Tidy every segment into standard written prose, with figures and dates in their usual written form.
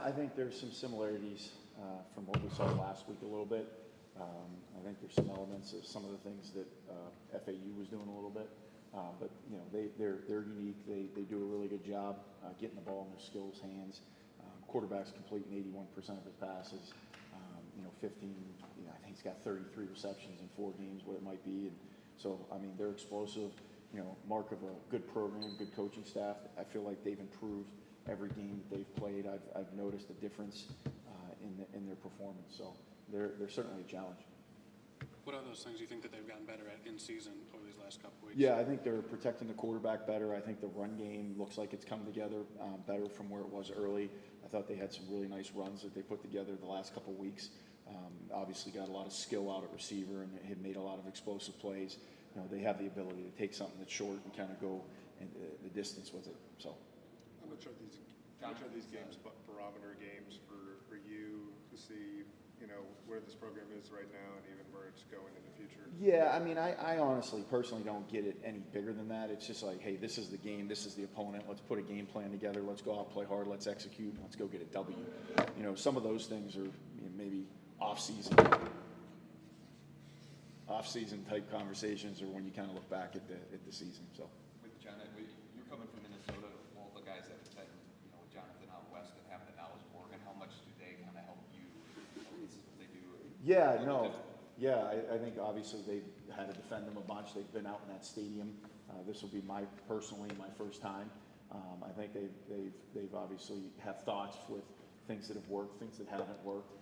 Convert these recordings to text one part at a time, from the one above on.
I think there's some similarities from what we saw last week a little bit. I think there's some elements of some of the things that FAU was doing a little bit. But you know, they're unique. They do a really good job getting the ball in their skills hands. Quarterback's completing 81% of his passes. You know, 15. You know, I think he's got 33 receptions in 4 games, what it might be. And so, I mean, they're explosive. You know, mark of a good program, good coaching staff. I feel like they've improved every game that they've played. I've noticed a difference in their performance. So they're certainly a challenge. What are those things you think that they've gotten better at in season over these last couple weeks? Yeah, I think they're protecting the quarterback better. I think the run game looks like it's come together better from where it was early. I thought they had some really nice runs that they put together the last couple weeks. Obviously got a lot of skill out at receiver and had made a lot of explosive plays. You know, they have the ability to take something that's short and kind of go in the distance with it. So, how much are these games barometer games for you to see, you know, where this program is right now and even where it's going in the future? Yeah, I mean, I honestly, personally don't get it any bigger than that. It's just like, hey, this is the game, this is the opponent. Let's put a game plan together. Let's go out, play hard, let's execute, and let's go get a W. You know, some of those things are, you know, maybe off-season type conversations, or when you kind of look back at the season. So, with John, you're coming from Minnesota. All the guys that have been, you know, with Jonathan out west and having now is Oregon. How much do they kind of help you? This is what they do. Yeah, no. Yeah, I think obviously they've had to defend them a bunch. They've been out in that stadium. This will be personally my first time. I think they've obviously have thoughts with things that have worked, things that haven't worked.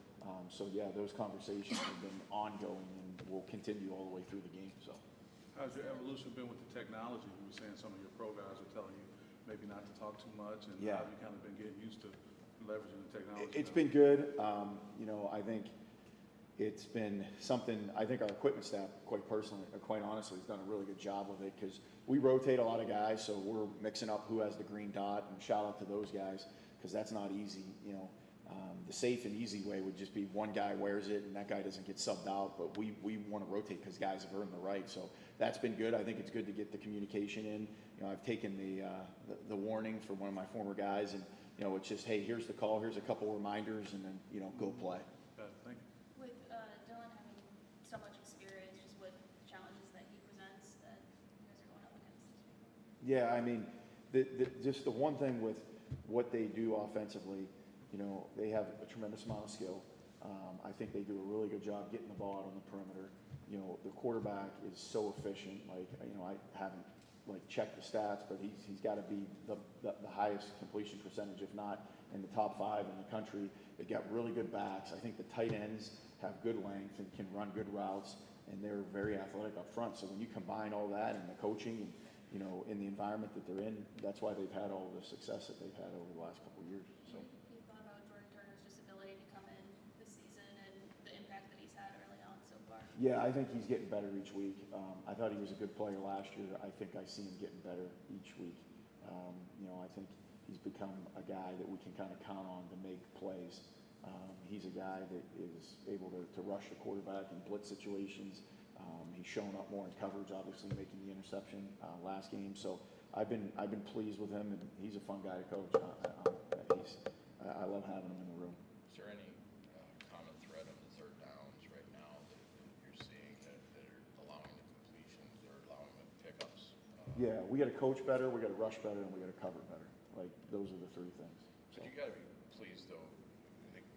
So yeah, those conversations have been ongoing and will continue all the way through the game. So, how's your evolution been with the technology? You were saying some of your pro guys are telling you maybe not to talk too much, and how have you kind of been getting used to leveraging the technology? It's been good. You know, I think it's been something. I think our equipment staff, quite honestly, has done a really good job with it, because we rotate a lot of guys, so we're mixing up who has the green dot. And shout out to those guys, because that's not easy. You know, the safe and easy way would just be one guy wears it and that guy doesn't get subbed out. But we want to rotate because guys have earned the right. So that's been good. I think it's good to get the communication in. You know, I've taken the warning from one of my former guys, and you know, it's just, hey, here's the call, here's a couple reminders, and then, you know, go play. Thank you. With Dylan having so much experience, just what challenges that he presents that you guys are going up against this week? Yeah, I mean, just the one thing with what they do offensively, you know, they have a tremendous amount of skill. I think they do a really good job getting the ball out on the perimeter. You know, the quarterback is so efficient. Like, you know, I haven't checked the stats, but he's got to be the highest completion percentage, if not in the top 5 in the country. They've got really good backs. I think the tight ends have good length and can run good routes, and they're very athletic up front. So when you combine all that and the coaching and, you know, in the environment that they're in, that's why they've had all the success that they've had over the last couple of years. So. You thought about Jordan Turner's just ability to come in this season and the impact that he's had early on so far? Yeah, I think he's getting better each week. I thought he was a good player last year. I think I see him getting better each week. You know, I think he's become a guy that we can kind of count on to make plays. He's a guy that is able to rush the quarterback in blitz situations. He's shown up more in coverage, obviously making the interception last game. So I've been pleased with him, and he's a fun guy to coach. I love having him in the room. Is there any common thread on the third downs right now that you're seeing that are allowing the completions or allowing the pickups? Yeah, we got to coach better, we got to rush better, and we got to cover better. Like, those are the 3 things. So. But you got to be pleased, though. I think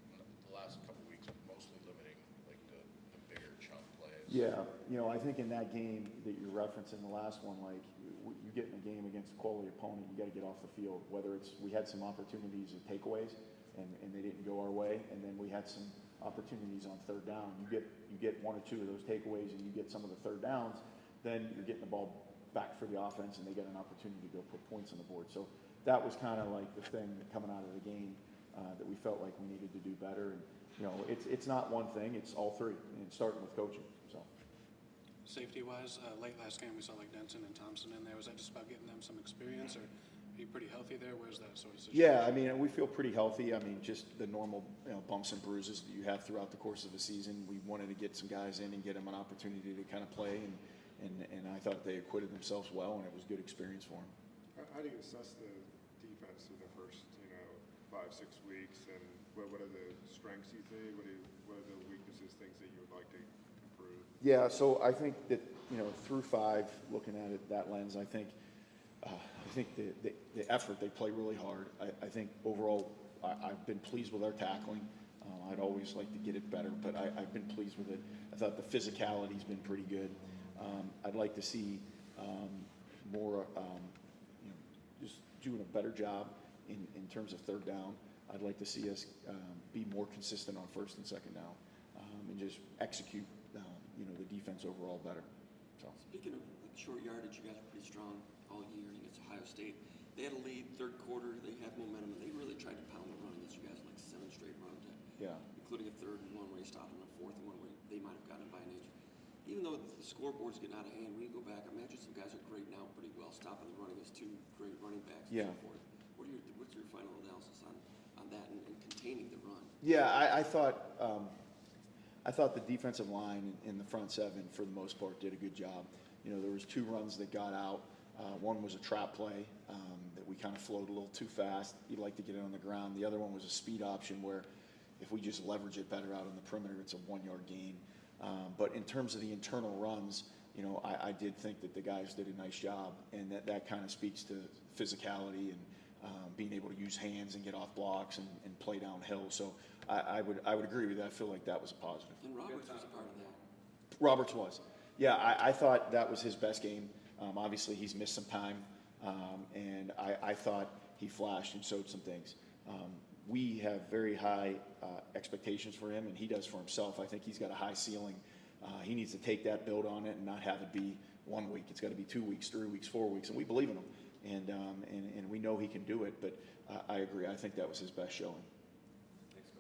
the last couple of weeks, mostly limiting like the bigger chunk plays. Yeah, you know, I think in that game that you're referencing, the last one, like, you get in a game against a quality opponent, you got to get off the field. Whether it's, we had some opportunities of takeaways, and they didn't go our way, and then we had some opportunities on third down. You get 1 or 2 of those takeaways, and you get some of the third downs, then you're getting the ball back for the offense, and they get an opportunity to go put points on the board. So that was kind of like the thing coming out of the game that we felt like we needed to do better. And you know, it's not one thing; it's all 3, and starting with coaching. So. Safety-wise, late last game we saw like Denson and Thompson in there. Was that just about getting them some experience, or are you pretty healthy there? Where's that sort of situation? Yeah, I mean, we feel pretty healthy. I mean, just the normal, you know, bumps and bruises that you have throughout the course of the season. We wanted to get some guys in and get them an opportunity to kind of play, and I thought they acquitted themselves well, and it was a good experience for them. How do you assess the defense in the first, you know, 5-6 weeks, and what are the strengths you think? What are the weaknesses, things that you would like to improve? Yeah, so I think that, through 5, looking at it that lens, I think the effort, they play really hard. I think overall, I've been pleased with our tackling. I'd always like to get it better, but I've been pleased with it. I thought the physicality's been pretty good. I'd like to see more, just doing a better job in terms of third down. I'd like to see us be more consistent on first and second down, and just execute, the defense overall better. So. Speaking of short yardage, you guys are pretty strong all year against Ohio State. They had a lead third quarter. They have momentum, and they really tried to pound the run against you guys, like 7 straight runs, including a third and one where you stopped them, a fourth and one where they might have gotten by an inch. Even though the scoreboard's getting out of hand, when you go back, I imagine some guys are grading out pretty well, stopping the run against 2 great running backs and so forth. What's your final analysis on that and containing the run? Yeah, I thought the defensive line in the front 7, for the most part, did a good job. There was 2 runs that got out. One was a trap play that we kind of flowed a little too fast. You'd like to get it on the ground. The other one was a speed option where if we just leverage it better out on the perimeter, it's a 1-yard gain. But in terms of the internal runs, I did think that the guys did a nice job, and that kind of speaks to physicality and being able to use hands and get off blocks and play downhill. So I would agree with that. I feel like that was a positive. And Roberts was a part of that. Roberts was. Yeah, I thought that was his best game. Obviously, he's missed some time, and I thought he flashed and showed some things. We have very high expectations for him, and he does for himself. I think he's got a high ceiling. He needs to take that, build on it, and not have it be 1 week. It's got to be 2 weeks, 3 weeks, 4 weeks, and we believe in him. And we know he can do it, but I agree. I think that was his best showing.